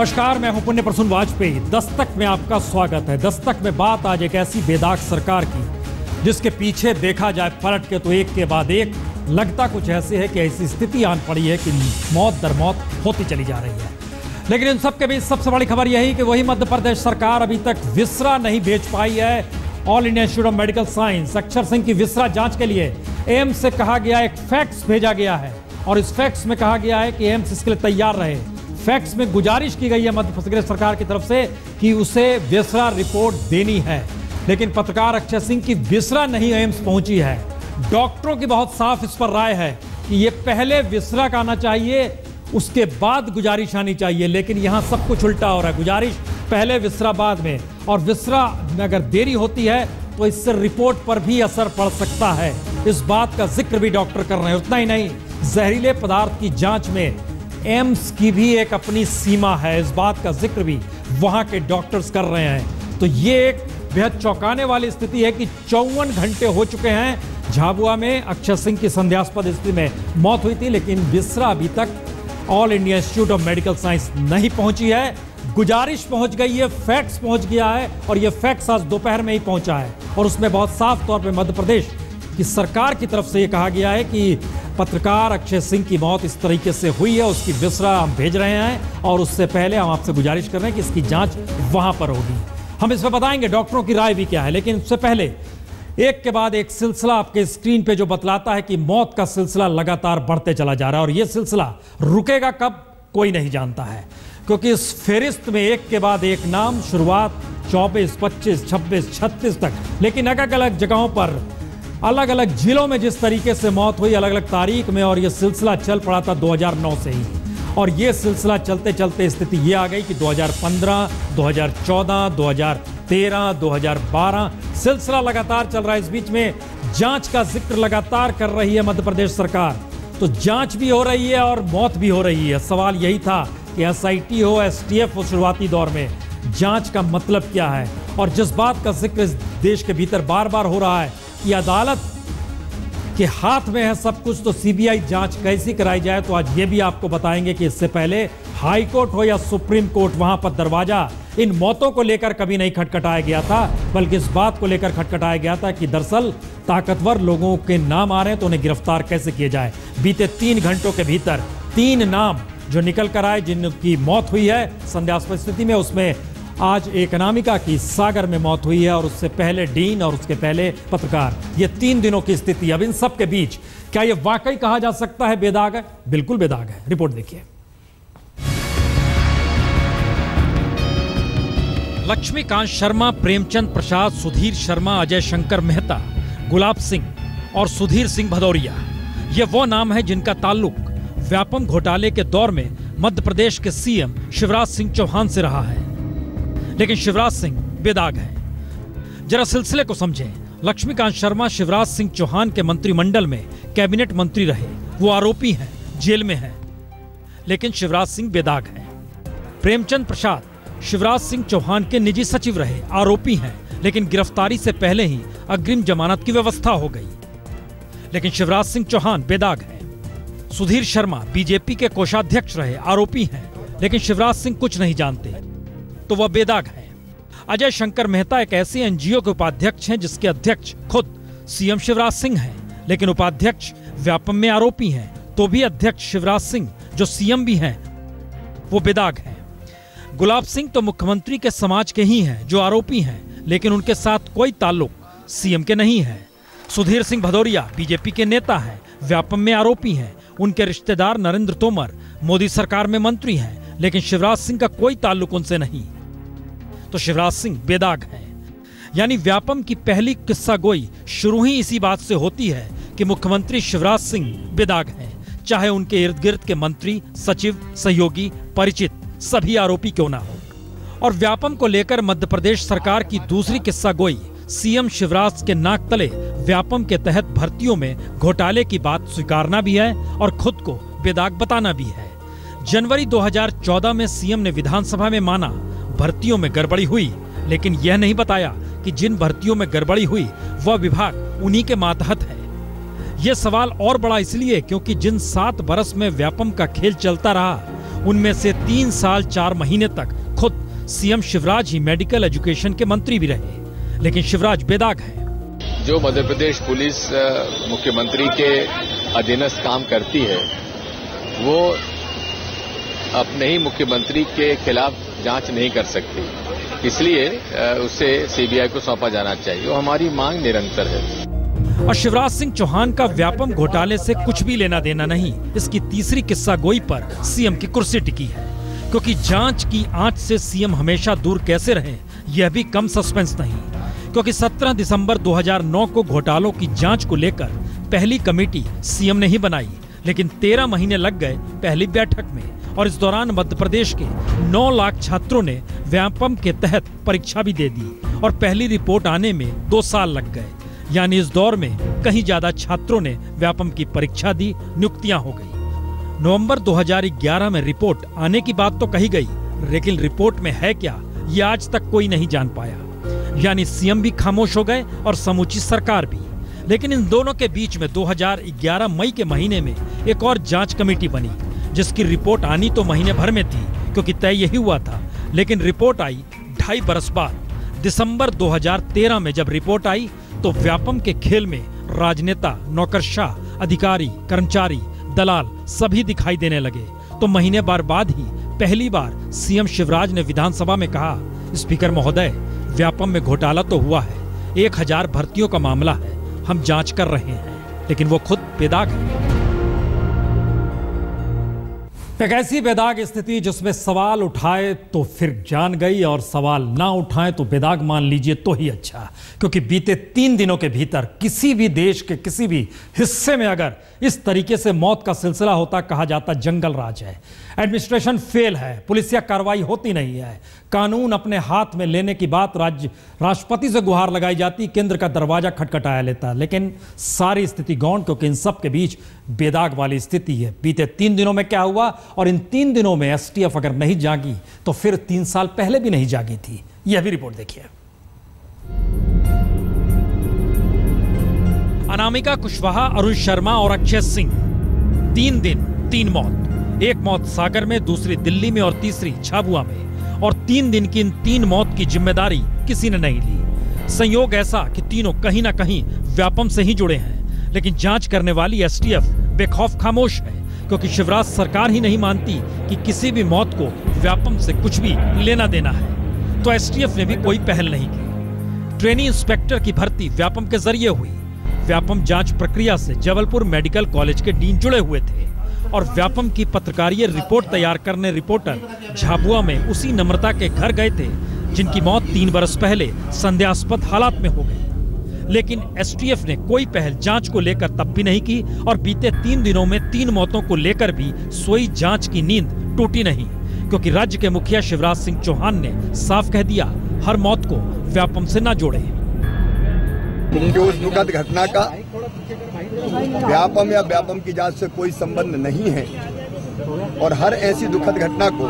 नमस्कार, मैं हूं पुण्य प्रसून वाजपेयी। दस्तक में आपका स्वागत है। दस्तक में बात आज एक ऐसी बेदाग सरकार की जिसके पीछे देखा जाए पलट के तो एक के बाद एक लगता कुछ ऐसे है कि ऐसी स्थिति आन पड़ी है कि मौत दर मौत होती चली जा रही है। लेकिन इन सब के बीच सबसे बड़ी खबर यही कि वही मध्य प्रदेश सरकार अभी तक विसरा नहीं भेज पाई है। All India institute of medical science अक्षर सिंह की विसरा जांच के लिए एम्स से कहा गया, एक फैक्स भेजा गया है और इस फैक्स में कहा गया है कि एम्स इसके लिए तैयार रहे। फैक्स में गुजारिश की गई है मध्य प्रदेश सरकार की तरफ से कि उसे विसरा रिपोर्ट देनी है, लेकिन पत्रकार अक्षय सिंह की विसरा नहीं एम्स पहुंची है। डॉक्टरों की बहुत साफ इस पर राय है कि ये पहले विसरा का आना चाहिए, उसके बाद गुजारिश आनी चाहिए, लेकिन यहां सब कुछ उल्टा हो रहा है। गुजारिश पहले, विसरा बाद में, और विसरा में अगर देरी होती है तो इससे रिपोर्ट पर भी असर पड़ सकता है। इस बात का जिक्र भी डॉक्टर कर रहे हैं। उतना ही नहीं, जहरीले पदार्थ की जांच में एम्स की भी एक अपनी सीमा है, इस बात का जिक्र भी वहां के डॉक्टर्स कर रहे हैं। तो ये एक बेहद चौंकाने वाली स्थिति है कि 54 घंटे हो चुके हैं। झाबुआ में अक्षय सिंह की संदेहास्पद स्थिति में मौत हुई थी, लेकिन विसरा अभी तक all India institute of medical science नहीं पहुंची है। गुजारिश पहुंच गई है, फैक्स पहुंच गया है और यह फैक्स आज दोपहर में ही पहुंचा है और उसमें बहुत साफ तौर पर मध्य प्रदेश की सरकार की तरफ से यह कहा गया है कि पत्रकार अक्षय सिंह की मौत इस तरीके से हुई है, उसकी विसरा हम भेज रहे हैं और उससे पहले हम आपसे गुजारिश कर रहे हैं कि इसकी जांच वहां पर होगी। हम इस पर बताएंगे डॉक्टरों की राय भी क्या है, लेकिन उससे पहले एक के बाद एक सिलसिला आपके स्क्रीन पे जो बतलाता है कि मौत का सिलसिला लगातार बढ़ते चला जा रहा है और यह सिलसिला रुकेगा कब कोई नहीं जानता है, क्योंकि इस फेरिस्त में एक के बाद एक नाम, शुरुआत 24, 25, 26, 36 तक, लेकिन अलग अलग जगहों पर अलग अलग जिलों में जिस तरीके से मौत हुई अलग अलग तारीख में, और यह सिलसिला चल पड़ा था 2009 से ही, और यह सिलसिला चलते चलते स्थिति ये आ गई कि 2015, 2014, 2013, 2012 सिलसिला लगातार चल रहा है। इस बीच में जांच का जिक्र लगातार कर रही है मध्य प्रदेश सरकार, तो जांच भी हो रही है और मौत भी हो रही है। सवाल यही था कि एसआईटी हो, एसटीएफ हो, शुरुआती दौर में जांच का मतलब क्या है, और जिस बात का जिक्र इस देश के भीतर बार बार हो रहा है कि अदालत के हाथ में है सब कुछ, तो सीबीआई जांच कैसी कराई जाए, तो आज ये भी आपको बताएंगे कि इससे पहले हाई कोर्ट हो या सुप्रीम कोर्ट, वहां पर दरवाजा इन मौतों को लेकर कभी नहीं खटखटाया गया था, बल्कि इस बात को लेकर खटखटाया गया था कि दरअसल ताकतवर लोगों के नाम आ रहे हैं तो उन्हें गिरफ्तार कैसे किए जाए। बीते 3 घंटों के भीतर 3 नाम जो निकल कर आए जिनकी मौत हुई है संदेहास्पद स्थिति में, उसमें आज एक अनामिका की सागर में मौत हुई है और उससे पहले डीन और उसके पहले पत्रकार। ये 3 दिनों की स्थिति। अब इन सब के बीच क्या यह वाकई कहा जा सकता है बेदाग है? बिल्कुल बेदाग है। रिपोर्ट देखिए। लक्ष्मीकांत शर्मा, प्रेमचंद प्रसाद, सुधीर शर्मा, अजय शंकर मेहता, गुलाब सिंह और सुधीर सिंह भदौरिया, ये वो नाम है जिनका ताल्लुक व्यापम घोटाले के दौर में मध्य प्रदेश के सीएम शिवराज सिंह चौहान से रहा है। लेकिन शिवराज सिंह बेदाग है। जरा सिलसिले को समझें। लक्ष्मीकांत शर्मा शिवराज सिंह चौहान के मंत्रिमंडल में कैबिनेट मंत्री रहे, वो आरोपी हैं, जेल में हैं, लेकिन शिवराज सिंह बेदाग हैं। प्रेमचंद प्रसाद शिवराज सिंह चौहान के निजी सचिव रहे, आरोपी हैं, लेकिन गिरफ्तारी से पहले ही अग्रिम जमानत की व्यवस्था हो गई, लेकिन शिवराज सिंह चौहान बेदाग हैं। सुधीर शर्मा बीजेपी के कोषाध्यक्ष रहे, आरोपी हैं, लेकिन शिवराज सिंह कुछ नहीं जानते, तो वह बेदाग है। अजय शंकर मेहता एक ऐसी एनजीओ के उपाध्यक्ष हैं जिसके अध्यक्ष खुद सीएम शिवराज सिंह हैं, लेकिन उपाध्यक्ष व्यापम में आरोपी हैं, तो भी अध्यक्ष शिवराज सिंह जो सीएम भी हैं वो बेदाग हैं। गुलाब सिंह तो मुख्यमंत्री के समाज के ही हैं जो आरोपी हैं, लेकिन उनके साथ कोई ताल्लुक सीएम के नहीं है। सुधीर सिंह भदौरिया बीजेपी के नेता हैं, व्यापम में आरोपी हैं, उनके रिश्तेदार नरेंद्र तोमर मोदी सरकार में मंत्री हैं, लेकिन शिवराज सिंह का कोई ताल्लुक उनसे नहीं, तो शिवराज सिंह बेदाग हैं। यानी व्यापम की पहली किस्सा गोई शुरू ही इसी बात से होती है कि मुख्यमंत्री शिवराज सिंह बेदाग हैं, चाहे उनके इर्द गिर्द के मंत्री, सचिव, सहयोगी, परिचित सभी आरोपी क्यों ना हो। और व्यापम को लेकर मध्य प्रदेश सरकार की दूसरी किस्सा गोई सीएम शिवराज के नाक तले व्यापम के तहत भर्तियों में घोटाले की बात स्वीकारना भी है और खुद को बेदाग बताना भी है। जनवरी 2014 में सीएम ने विधानसभा में माना भर्तियों में गड़बड़ी हुई, लेकिन यह नहीं बताया कि जिन भर्तियों में गड़बड़ी हुई वह विभाग उन्हीं के मातहत है। यह सवाल और बड़ा इसलिए क्योंकि जिन 7 बरस में व्यापम का खेल चलता रहा उनमें से 3 साल 4 महीने तक खुद सीएम शिवराज ही मेडिकल एजुकेशन के मंत्री भी रहे, लेकिन शिवराज बेदाग हैं। जो मध्य प्रदेश पुलिस मुख्यमंत्री के अधीनस्थ काम करती है, वो अपने ही मुख्यमंत्री के खिलाफ जांच नहीं कर सकती, इसलिए उसे सीबीआई को सौंपा जाना चाहिए। वो हमारी मांग निरंतर है। और शिवराज सिंह चौहान का व्यापम घोटाले से कुछ भी लेना देना नहीं, इसकी तीसरी किस्सा गोई पर सीएम की कुर्सी टिकी है, क्योंकि जांच की आंच से सीएम हमेशा दूर कैसे रहें, यह भी कम सस्पेंस नहीं। क्योंकि 17 दिसंबर 2009 को घोटालों की जांच को लेकर पहली कमेटी सीएम ने ही बनाई, लेकिन 13 महीने लग गए पहली बैठक में, और इस दौरान मध्य प्रदेश के 9 लाख छात्रों ने व्यापम के तहत परीक्षा भी दे दी, और पहली रिपोर्ट आने में 2 साल लग गए। यानी इस दौर में कहीं ज्यादा छात्रों ने व्यापम की परीक्षा दी, नियुक्तियां हो गई। नवंबर 2011 में रिपोर्ट आने की बात तो कही गई, लेकिन रिपोर्ट में है क्या, ये आज तक कोई नहीं जान पाया। यानी सीएम भी खामोश हो गए और समूची सरकार भी। लेकिन इन दोनों के बीच में 2011 मई के महीने में एक और जांच कमेटी बनी, जिसकी रिपोर्ट आनी तो महीने भर में थी, क्योंकि तय यही हुआ था। लेकिन रिपोर्ट आई 2.5 बरस बाद, दिसंबर 2013 में। जब रिपोर्ट आई तो व्यापम के खेल में राजनेता, नौकरशाह, अधिकारी, कर्मचारी, दलाल सभी दिखाई देने लगे। तो महीने भर बाद ही पहली बार सीएम शिवराज ने विधानसभा में कहा, स्पीकर महोदय, व्यापम में घोटाला तो हुआ है, 1000 भर्तियों का मामला है, हम जांच कर रहे हैं। लेकिन वो खुद बेदाग है। एक ऐसी बेदाग स्थिति जिसमें सवाल उठाए तो फिर जान गई, और सवाल ना उठाए तो बेदाग मान लीजिए तो ही अच्छा। क्योंकि बीते 3 दिनों के भीतर किसी भी देश के किसी भी हिस्से में अगर इस तरीके से मौत का सिलसिला होता, कहा जाता जंगल राज है, एडमिनिस्ट्रेशन फेल है, पुलिसिया कार्रवाई होती नहीं है, कानून अपने हाथ में लेने की बात राष्ट्रपति से गुहार लगाई जाती, केंद्र का दरवाजा खटखटाया लेता। लेकिन सारी स्थिति गौण, क्योंकि इन सब के बीच बेदाग वाली स्थिति है। बीते 3 दिनों में क्या हुआ, और इन 3 दिनों में एसटीएफ अगर नहीं जागी तो फिर 3 साल पहले भी नहीं जागी थी। यह भी रिपोर्ट देखिए। अनामिका कुशवाहा, अरुण शर्मा और अक्षय सिंह, 3 दिन 3 मौत। एक मौत सागर में, दूसरी दिल्ली में और तीसरी झाबुआ में। और 3 दिन की इन 3 मौत की जिम्मेदारी किसी ने नहीं ली। संयोग ऐसा कि तीनों कहीं ना कहीं व्यापम से ही जुड़े हैं, लेकिन जांच करने वाली एसटीएफ बेखौफ खामोश है, क्योंकि शिवराज सरकार ही नहीं मानती कि किसी भी मौत को व्यापम से कुछ भी लेना देना है। तो एसटीएफ ने भी कोई पहल नहीं की। ट्रेनी इंस्पेक्टर की भर्ती व्यापम के जरिए हुई। व्यापम जांच प्रक्रिया से जबलपुर मेडिकल कॉलेज के डीन जुड़े हुए थे, और व्यापम की पत्रकारीय रिपोर्ट तैयार करने रिपोर्टर झाबुआ में उसी नम्रता के घर गए थे, जिनकी मौत 3 बरस पहले संदेहास्पद हालात में हो गई। लेकिन एसटीएफ ने कोई पहल जांच को लेकर तब भी नहीं की, और बीते 3 दिनों में 3 मौतों को लेकर भी सोई जांच की नींद टूटी नहीं, क्योंकि राज्य के मुखिया शिवराज सिंह चौहान ने साफ कह दिया, हर मौत को व्यापम से न जोड़े। उस दुखद घटना का व्यापम या व्यापम की जांच से कोई संबंध नहीं है, और हर ऐसी दुखद घटना को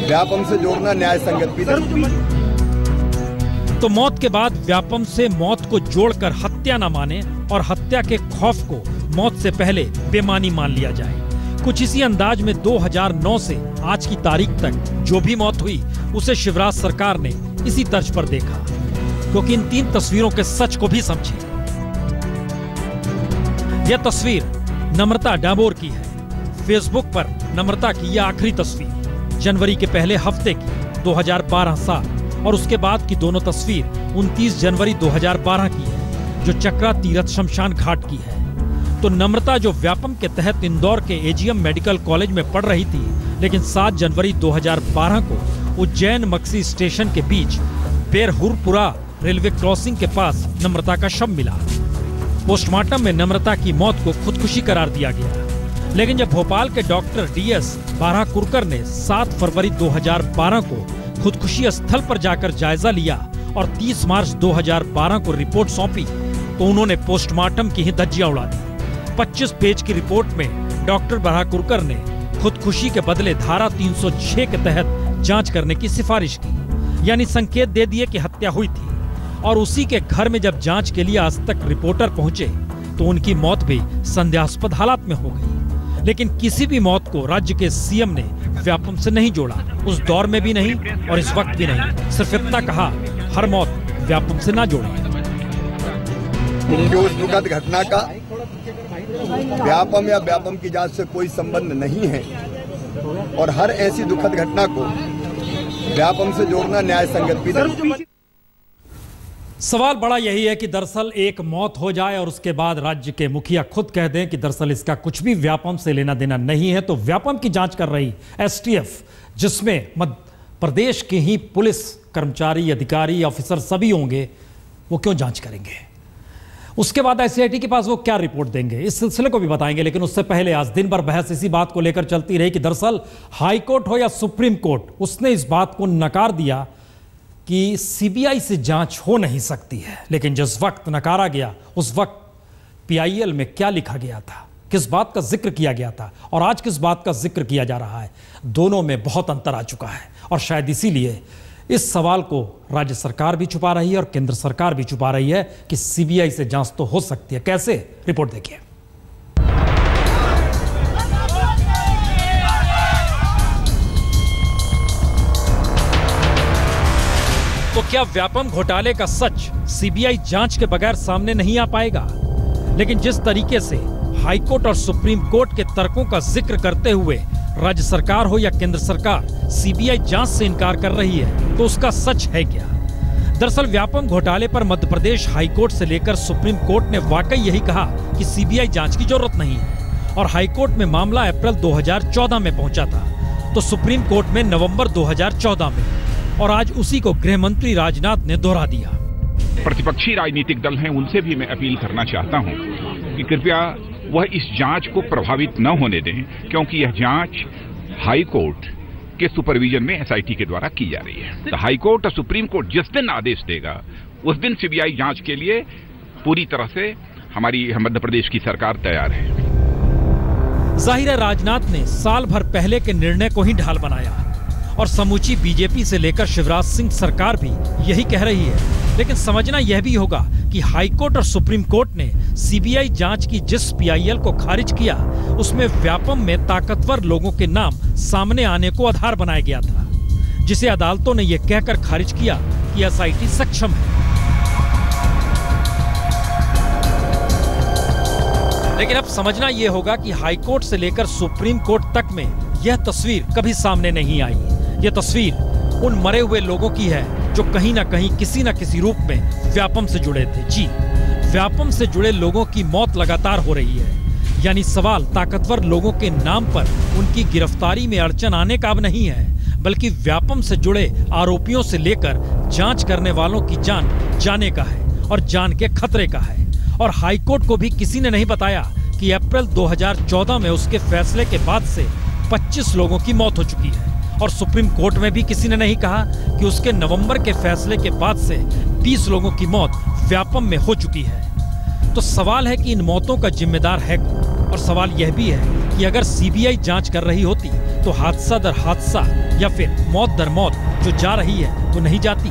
व्यापम से जोड़ना न्याय संगत भी नहीं। तो मौत के बाद व्यापम से मौत को जोड़कर हत्या न माने, और हत्या के खौफ को मौत से पहले बेमानी मान लिया जाए। कुछ इसी अंदाज में 2009 से आज की तारीख तक जो भी मौत हुई, उसे शिवराज सरकार ने इसी तर्ज पर देखा। क्योंकि इन 3 तस्वीरों के सच को भी समझे। यह तस्वीर नम्रता डाबोर की है। फेसबुक पर नम्रता की यह आखिरी तस्वीर जनवरी के पहले हफ्ते की 2012 साल, और उसके बाद की दोनों तस्वीर 29 जनवरी 2012 की है, जो चक्रा तीरथ शमशान घाट की है। तो नम्रता जो व्यापम के तहत इंदौर के एजीएम मेडिकल कॉलेज में पढ़ रही थी, लेकिन 7 जनवरी 2012 को उज्जैन मक्सी स्टेशन के बीच बेरहुरपुरा रेलवे क्रॉसिंग के पास नम्रता का शव मिला। पोस्टमार्टम में नम्रता की मौत को खुदकुशी करार दिया गया। लेकिन जब भोपाल के डॉक्टर डीएस बाराकुरकर ने 7 फरवरी 2012 को खुदकुशी स्थल पर जाकर जायजा लिया और 30 मार्च 2012 को रिपोर्ट सौंपी, तो उन्होंने पोस्टमार्टम की ही धज्जियां उड़ा दी। 25 पेज की रिपोर्ट में डॉक्टर बाराकुरकर ने खुदकुशी के बदले धारा 306 के तहत जांच करने की सिफारिश की, यानी संकेत दे दिए कि हत्या हुई थी। और उसी के घर में जब जांच के लिए आज तक रिपोर्टर पहुंचे, तो उनकी मौत भी संदेहास्पद हालात में हो गई। लेकिन किसी भी मौत को राज्य के सीएम ने व्यापम से नहीं जोड़ा, उस दौर में भी नहीं और इस वक्त भी नहीं। सिर्फ इतना कहा, हर मौत व्यापम से ना जोड़े। कि उस दुखद घटना का व्यापम या व्यापम की जांच से कोई संबंध नहीं है और हर ऐसी दुखद घटना को व्यापम से जोड़ना न्याय संगत भी नहीं। सवाल बड़ा यही है कि दरअसल एक मौत हो जाए और उसके बाद राज्य के मुखिया खुद कह दें कि दरअसल इसका कुछ भी व्यापम से लेना देना नहीं है, तो व्यापम की जांच कर रही एसटीएफ, जिसमें मध्य प्रदेश के ही पुलिस कर्मचारी, अधिकारी, ऑफिसर सभी होंगे, वो क्यों जांच करेंगे? उसके बाद एसआईटी के पास वो क्या रिपोर्ट देंगे, इस सिलसिले को भी बताएंगे। लेकिन उससे पहले आज दिन भर बहस इसी बात को लेकर चलती रही कि दरअसल हाईकोर्ट हो या सुप्रीम कोर्ट, उसने इस बात को नकार दिया कि सीबीआई से जांच हो नहीं सकती है। लेकिन जिस वक्त नकारा गया उस वक्त पीआईएल में क्या लिखा गया था, किस बात का जिक्र किया गया था और आज किस बात का जिक्र किया जा रहा है, दोनों में बहुत अंतर आ चुका है। और शायद इसीलिए इस सवाल को राज्य सरकार भी छुपा रही है और केंद्र सरकार भी छुपा रही है कि सीबीआई से जांच तो हो सकती है। कैसे, रिपोर्ट देखिए। तो क्या व्यापम घोटाले का सच सीबीआई जांच के बगैर सामने नहीं आ पाएगा? लेकिन जिस तरीके से हाईकोर्ट और सुप्रीम कोर्ट के तर्कों का जिक्र करते हुए राज्य सरकार हो या केंद्र सरकार सीबीआई जांच से इनकार कर रही है, तो उसका सच है क्या? दरअसल व्यापम घोटाले पर मध्य प्रदेश हाईकोर्ट से लेकर सुप्रीम कोर्ट ने वाकई यही कहा कि सीबीआई जांच की जरूरत नहीं है और हाईकोर्ट में मामला अप्रैल 2014 में पहुंचा था, तो सुप्रीम कोर्ट में नवंबर 2014 में, और आज उसी को गृह मंत्री राजनाथ ने दोहरा दिया। प्रतिपक्षी राजनीतिक दल हैं, उनसे भी मैं अपील करना चाहता हूं कि कृपया वह इस जांच को प्रभावित न होने दें, क्योंकि यह जांच हाई कोर्ट के सुपरविजन में एसआईटी के द्वारा की जा रही है। तो हाई कोर्ट और सुप्रीम कोर्ट जिस दिन आदेश देगा उस दिन सीबीआई जांच के लिए पूरी तरह से हमारी मध्य प्रदेश की सरकार तैयार है। जाहिर है राजनाथ ने साल भर पहले के निर्णय को ही ढाल बनाया और समूची बीजेपी से लेकर शिवराज सिंह सरकार भी यही कह रही है। लेकिन समझना यह भी होगा कि हाईकोर्ट और सुप्रीम कोर्ट ने सीबीआई जांच की जिस पीआईएल को खारिज किया, उसमें व्यापम में ताकतवर लोगों के नाम सामने आने को आधार बनाया गया था, जिसे अदालतों ने यह कहकर खारिज किया कि एसआईटी सक्षम है। लेकिन अब समझना यह होगा कि हाईकोर्ट से लेकर सुप्रीम कोर्ट तक में यह तस्वीर कभी सामने नहीं आई। यह तस्वीर उन मरे हुए लोगों की है जो कहीं ना कहीं किसी न किसी रूप में व्यापम से जुड़े थे। जी, व्यापम से जुड़े लोगों की मौत लगातार हो रही है। यानी सवाल ताकतवर लोगों के नाम पर उनकी गिरफ्तारी में अड़चन आने का अब नहीं है, बल्कि व्यापम से जुड़े आरोपियों से लेकर जांच करने वालों की जान जाने का है और जान के खतरे का है। और हाईकोर्ट को भी किसी ने नहीं बताया कि अप्रैल 2014 में उसके फैसले के बाद से 25 लोगों की मौत हो चुकी है और सुप्रीम कोर्ट में भी किसी ने नहीं कहा कि उसके नवंबर के फैसले के बाद से 30 लोगों की मौत व्यापम में हो चुकी है। तो सवाल है कि इन मौतों का जिम्मेदार है कौन? और सवाल यह भी है कि अगर सीबीआई जांच कर रही होती तो हादसा दर हादसा या फिर मौत दर मौत जो जा रही है वो नहीं जाती।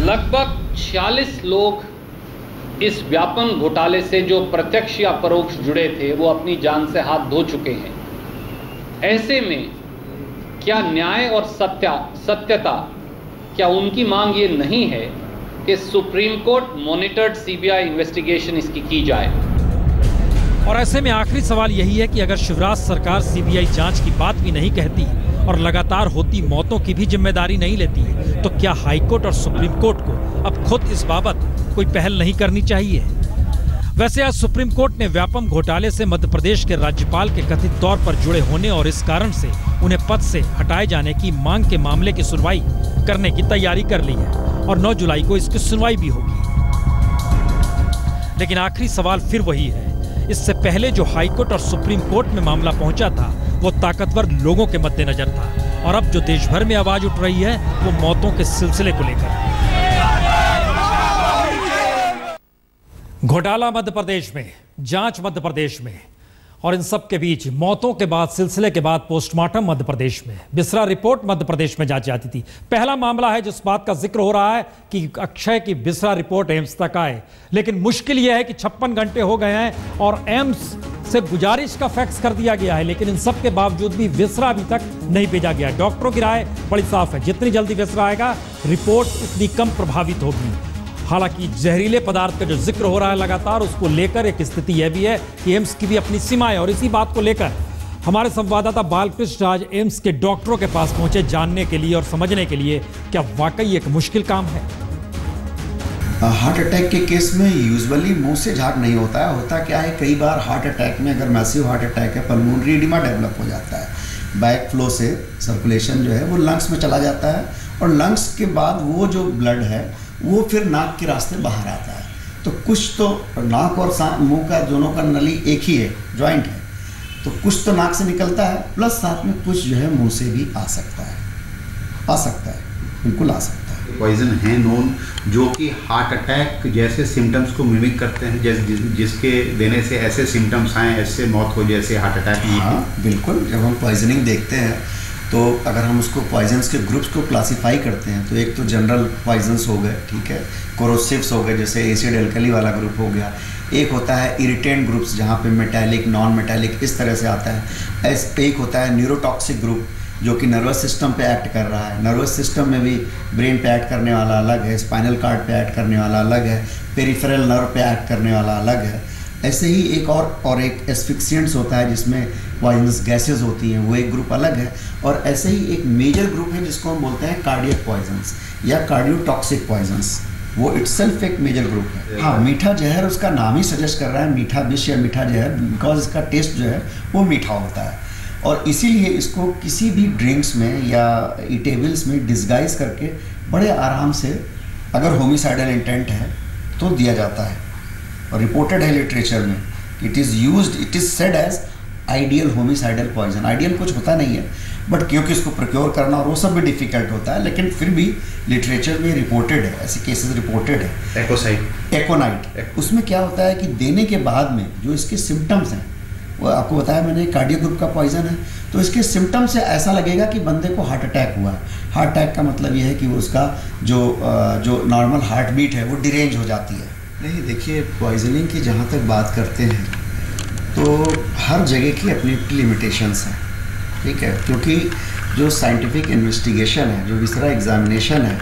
लगभग 46 लोग इस व्यापम घोटाले से जो प्रत्यक्ष या परोक्ष जुड़े थे वो अपनी जान से हाथ धो चुके हैं। ऐसे में क्या न्याय और सत्यता, क्या उनकी मांग ये नहीं है कि supreme court monitored CBI investigation इसकी की जाए? और ऐसे में आखिरी सवाल यही है कि अगर शिवराज सरकार सीबीआई जांच की बात भी नहीं कहती और लगातार होती मौतों की भी जिम्मेदारी नहीं लेती, तो क्या हाईकोर्ट और सुप्रीम कोर्ट को अब खुद इस बाबत कोई पहल नहीं करनी चाहिए? वैसे आज सुप्रीम कोर्ट ने व्यापम घोटाले से मध्य प्रदेश के राज्यपाल के कथित तौर पर जुड़े होने और इस कारण से उन्हें पद से हटाए जाने की मांग के मामले की सुनवाई करने की तैयारी कर ली है और 9 जुलाई को इसकी सुनवाई भी होगी। लेकिन आखिरी सवाल फिर वही है, इससे पहले जो हाईकोर्ट और सुप्रीम कोर्ट में मामला पहुंचा था वो ताकतवर लोगों के मद्देनजर था और अब जो देश भर में आवाज उठ रही है वो मौतों के सिलसिले को लेकर। घोटाला मध्य प्रदेश में, जांच मध्य प्रदेश में और इन सब के बीच मौतों के बाद, सिलसिले के बाद पोस्टमार्टम मध्य प्रदेश में, बिसरा रिपोर्ट मध्य प्रदेश में जांची जाती थी। पहला मामला है जिस बात का जिक्र हो रहा है कि अक्षय की बिसरा रिपोर्ट एम्स तक आए, लेकिन मुश्किल यह है कि 56 घंटे हो गए हैं और एम्स से गुजारिश का फैक्स कर दिया गया है, लेकिन इन सब के बावजूद भी विसरा अभी तक नहीं भेजा गया। डॉक्टरों की राय बड़ी साफ है, जितनी जल्दी विसरा आएगा रिपोर्ट उतनी कम प्रभावित होगी। हालांकि जहरीले पदार्थ का जो जिक्र हो रहा है लगातार, उसको लेकर एक स्थिति यह भी है कि एम्स की भी अपनी सीमाएं, और इसी बात को लेकर हमारे संवाददाता बालकृष्ण आज एम्स के डॉक्टरों के पास पहुंचे जानने के लिए और समझने के लिए क्या वाकई एक मुश्किल काम है। हार्ट अटैक के केस में यूजुअली मुंह से झाग नहीं होता है। होता क्या है, कई बार हार्ट अटैक में अगर मैसिव हार्ट अटैक है, पल्मोनरी एडिमा डेवलप हो जाता है। बैक फ्लो से सर्कुलेशन जो है वो लंग्स में चला जाता है, और लंग्स के बाद वो जो ब्लड है वो फिर नाक के रास्ते बाहर आता है। तो कुछ तो नाक और मुंह का दोनों का नली एक ही है, जॉइंट है, तो कुछ तो नाक से निकलता है, प्लस साथ में कुछ जो है मुंह से भी आ सकता है, बिल्कुल आ सकता है। पॉइजन है नोन जो कि हार्ट अटैक जैसे सिम्टम्स को मिमिक करते हैं, जिसके देने से ऐसे सिम्टम्स आए, ऐसे मौत हो जैसे हार्ट अटैक। हाँ बिल्कुल, जब हम पॉइजनिंग देखते हैं तो अगर हम उसको पॉइजन्स के ग्रुप्स को क्लासिफाई करते हैं तो एक तो जनरल पॉइजन्स हो गए, ठीक है, कोरोसिव्स हो गए, जैसे एसिड एल्कली वाला ग्रुप हो गया। एक होता है इरिटेंट ग्रुप्स, जहाँ पे मेटालिक, नॉन मेटालिक इस तरह से आता है। एक होता है न्यूरोटॉक्सिक ग्रुप, जो कि नर्वस सिस्टम पे एक्ट कर रहा है। नर्वस सिस्टम में भी ब्रेन पे एक्ट करने वाला अलग है, स्पाइनल कार्ड पे एक्ट करने वाला अलग है, पेरिफेरल नर्व पे एक्ट करने वाला अलग है। ऐसे ही एक और एक एस्फिक्सिएंट्स होता है जिसमें पॉइजनस गैसेज होती हैं, वो एक ग्रुप अलग है। और ऐसे ही एक मेजर ग्रुप है जिसको हम बोलते हैं कार्डियक पॉइजन्स या कार्डियोटॉक्सिक पॉइजन्स, वो इटसेल्फ एक मेजर ग्रुप है। हाँ, मीठा जहर उसका नाम ही सजेस्ट कर रहा है, मीठा विष या मीठा जहर, बिकॉज इसका टेस्ट जो है वो मीठा होता है, और इसीलिए इसको किसी भी ड्रिंक्स में या ईटेबल्स में डिस्गाइज करके बड़े आराम से, अगर होमिसाइडल इंटेंट है तो दिया जाता है। और रिपोर्टेड है लिटरेचर में, it is said as ideal homicidal poison. Ideal कुछ होता नहीं है, बट क्योंकि इसको प्रोक्योर करना और वो सब भी डिफिकल्ट होता है, लेकिन फिर भी लिटरेचर में रिपोर्टेड है, ऐसे केसेस रिपोर्टेड है। एकोनाइट, उसमें क्या होता है कि देने के बाद में जो इसके सिम्टम्स हैं, वो आपको बताया मैंने, कार्डियो ग्रुप का पॉइजन है, तो इसके सिम्टम्स से ऐसा लगेगा कि बंदे को हार्ट अटैक हुआ है। हार्ट अटैक का मतलब ये है कि उसका जो नॉर्मल हार्ट बीट है वो डिरेंज हो जाती है। नहीं, देखिए, पॉइजनिंग की जहाँ तक बात करते हैं तो हर जगह की अपनी अपनी लिमिटेशंस हैं, ठीक है, क्योंकि जो साइंटिफिक इन्वेस्टिगेशन है, जो विसरा एग्जामिनेशन है,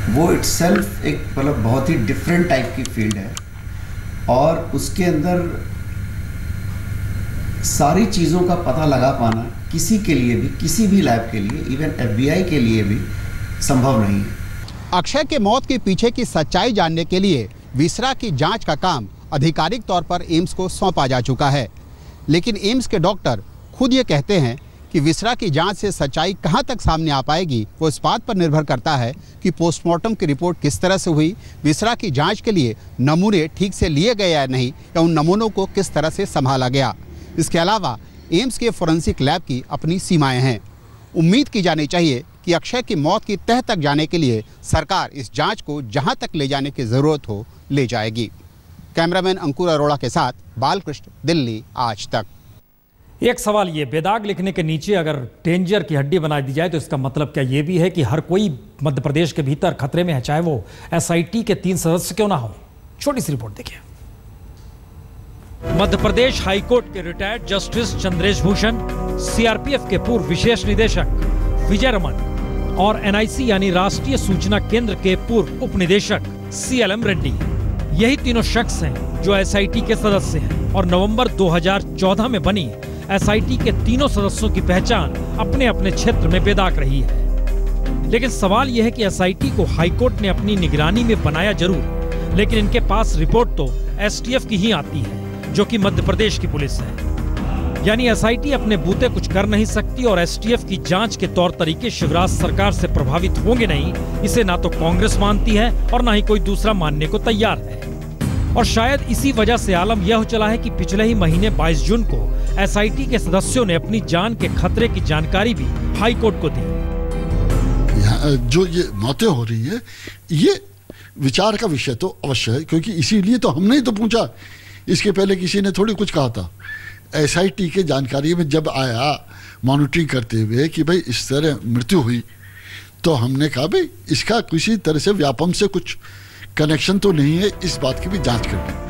वो इटसेल्फ एक मतलब बहुत ही डिफरेंट टाइप की फील्ड है, और उसके अंदर सारी चीज़ों का पता लगा पाना किसी के लिए भी, किसी भी लैब के लिए, इवन FBI के लिए भी संभव नहीं है। अक्षय के मौत के पीछे की सच्चाई जानने के लिए विसरा की जांच का काम आधिकारिक तौर पर एम्स को सौंपा जा चुका है, लेकिन एम्स के डॉक्टर खुद ये कहते हैं कि विसरा की जांच से सच्चाई कहां तक सामने आ पाएगी वो इस बात पर निर्भर करता है कि पोस्टमार्टम की रिपोर्ट किस तरह से हुई, विसरा की जांच के लिए नमूने ठीक से लिए गए या नहीं, या उन नमूनों को किस तरह से संभाला गया। इसके अलावा एम्स के फोरेंसिक लैब की अपनी सीमाएं हैं। उम्मीद की जानी चाहिए कि अक्षय की मौत की तह तक जाने के लिए सरकार इस जांच को जहां तक ले जाने की जरूरत हो ले जाएगी। कैमरामैन अंकुर अरोड़ा के साथ बालकृष्ण, दिल्ली आज तक। एक सवाल ये, बेदाग लिखने के नीचे अगर डेंजर की हड्डी बना दी जाए तो इसका मतलब क्या ये भी है कि हर कोई मध्य प्रदेश के भीतर खतरे में है, चाहे वो SIT के 3 सदस्य क्यों ना हो? छोटी सी रिपोर्ट देखिए। मध्य प्रदेश हाईकोर्ट के retired justice Chandresh Bhushan, CRPF के पूर्व विशेष निदेशक विजय रमन और NIC यानी राष्ट्रीय सूचना केंद्र के पूर्व उप निदेशक CLM रेड्डी, यही तीनों शख्स हैं जो SIT के सदस्य हैं, और नवंबर 2014 में बनी SIT के तीनों सदस्यों की पहचान अपने अपने क्षेत्र में बेदाग रही है। लेकिन सवाल यह है कि SIT को हाईकोर्ट ने अपनी निगरानी में बनाया जरूर, लेकिन इनके पास रिपोर्ट तो STF की ही आती है, जो कि मध्य प्रदेश की पुलिस है। यानी SIT अपने बूते कुछ कर नहीं सकती, और STF की जांच के तौर तरीके शिवराज सरकार से प्रभावित होंगे नहीं, इसे ना तो कांग्रेस मानती है और ना ही कोई दूसरा मानने को तैयार है। और शायद इसी वजह से आलम यह हो चला है कि पिछले ही महीने 22 जून को SIT के सदस्यों ने अपनी जान के खतरे की जानकारी भी हाई कोर्ट को दी। जो ये मौतें हो रही है, ये विचार का विषय तो अवश्य है, क्योंकि इसीलिए तो हमने तो पूछा, इसके पहले किसी ने थोड़ी कुछ कहा था। SIT के जानकारी में जब आया मॉनिटरिंग करते हुए कि भाई इस तरह मृत्यु हुई, तो हमने कहा भाई इसका किसी तरह से व्यापम से कुछ कनेक्शन तो नहीं है, इस बात की भी जांच करनी।